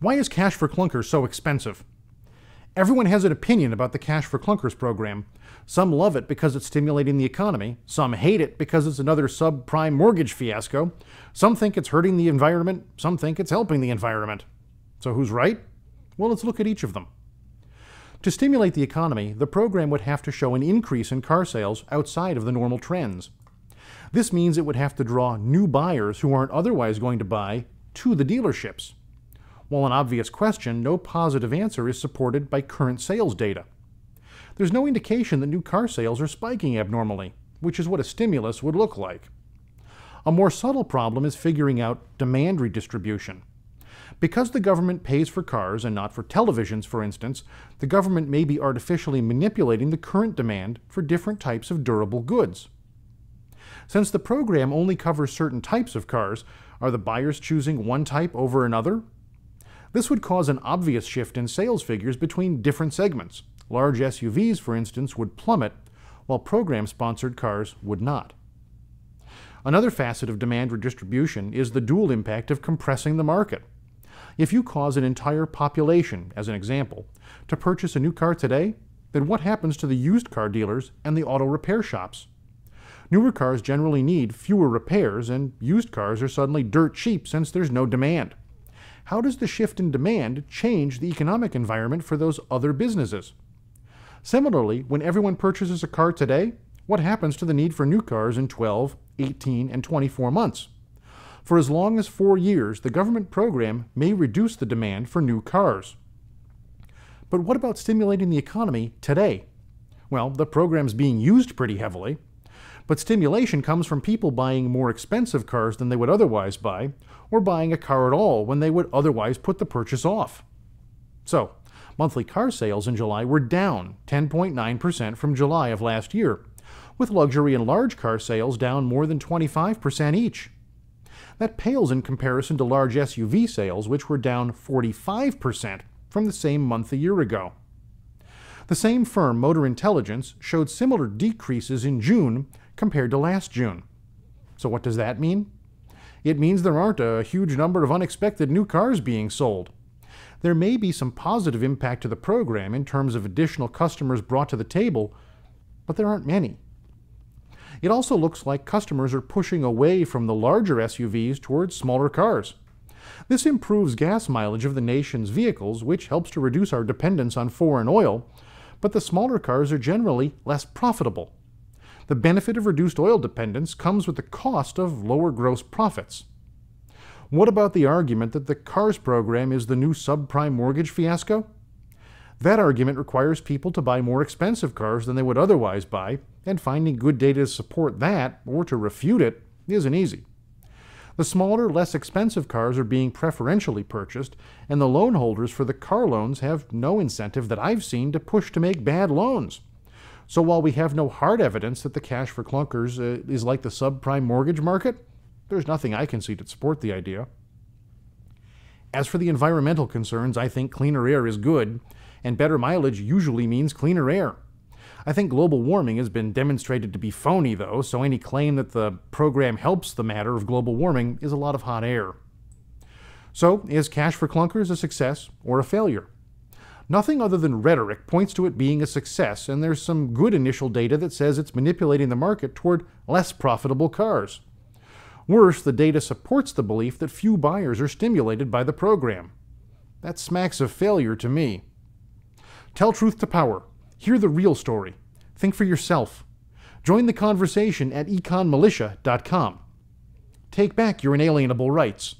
Why is Cash for Clunkers so expensive? Everyone has an opinion about the Cash for Clunkers program. Some love it because it's stimulating the economy. Some hate it because it's another subprime mortgage fiasco. Some think it's hurting the environment. Some think it's helping the environment. So who's right? Well, let's look at each of them. To stimulate the economy, the program would have to show an increase in car sales outside of the normal trends. This means it would have to draw new buyers who aren't otherwise going to buy to the dealerships. While an obvious question, no positive answer is supported by current sales data. There's no indication that new car sales are spiking abnormally, which is what a stimulus would look like. A more subtle problem is figuring out demand redistribution. Because the government pays for cars and not for televisions, for instance, the government may be artificially manipulating the current demand for different types of durable goods. Since the program only covers certain types of cars, are the buyers choosing one type over another? This would cause an obvious shift in sales figures between different segments. Large SUVs, for instance, would plummet, while program-sponsored cars would not. Another facet of demand redistribution is the dual impact of compressing the market. If you cause an entire population, as an example, to purchase a new car today, then what happens to the used car dealers and the auto repair shops? Newer cars generally need fewer repairs, and used cars are suddenly dirt cheap since there's no demand. How does the shift in demand change the economic environment for those other businesses? Similarly, when everyone purchases a car today, what happens to the need for new cars in 12, 18, and 24 months? For as long as 4 years, the government program may reduce the demand for new cars. But what about stimulating the economy today? Well, the program's being used pretty heavily, but stimulation comes from people buying more expensive cars than they would otherwise buy, or buying a car at all when they would otherwise put the purchase off. So, monthly car sales in July were down 10.9% from July of last year, with luxury and large car sales down more than 25% each. That pales in comparison to large SUV sales, which were down 45% from the same month a year ago. The same firm, Motor Intelligence, showed similar decreases in June compared to last June. So what does that mean? It means there aren't a huge number of unexpected new cars being sold. There may be some positive impact to the program in terms of additional customers brought to the table, but there aren't many. It also looks like customers are pushing away from the larger SUVs towards smaller cars. This improves gas mileage of the nation's vehicles, which helps to reduce our dependence on foreign oil, but the smaller cars are generally less profitable. The benefit of reduced oil dependence comes with the cost of lower gross profits. What about the argument that the CARS program is the new subprime mortgage fiasco? That argument requires people to buy more expensive cars than they would otherwise buy, and finding good data to support that, or to refute it, isn't easy. The smaller, less expensive cars are being preferentially purchased, and the loan holders for the car loans have no incentive that I've seen to push to make bad loans. So while we have no hard evidence that the Cash for Clunkers is like the subprime mortgage market, there's nothing I can see to support the idea. As for the environmental concerns, I think cleaner air is good, and better mileage usually means cleaner air. I think global warming has been demonstrated to be phony, though, so any claim that the program helps the matter of global warming is a lot of hot air. So, is Cash for Clunkers a success or a failure? Nothing other than rhetoric points to it being a success, and there's some good initial data that says it's manipulating the market toward less profitable cars. Worse, the data supports the belief that few buyers are stimulated by the program. That smacks of failure to me. Tell truth to power. Hear the real story. Think for yourself. Join the conversation at econmilitia.com. Take back your inalienable rights.